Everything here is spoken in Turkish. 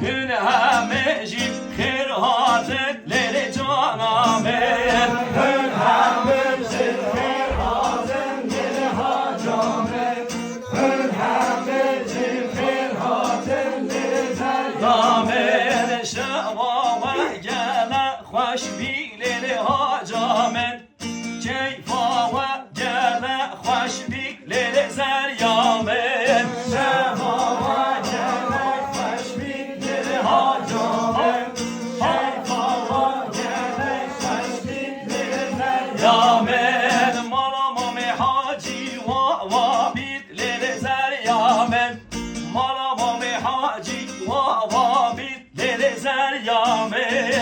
Hün hamecim khir hazetleri canamen. Hün hamecim khir hazetleri hacamen. Hün hamecim khir hazetleri zamen. Şevava gele hoş bileli hacamen. Keyfava gele hoş bileli zeryamen. Şevava gele hoş bileli hacamen. Keyfava gele hoş bileli zeryamen. Malamame hacı va bileli zeryamen. Malamame hacı va bileli zeryamen.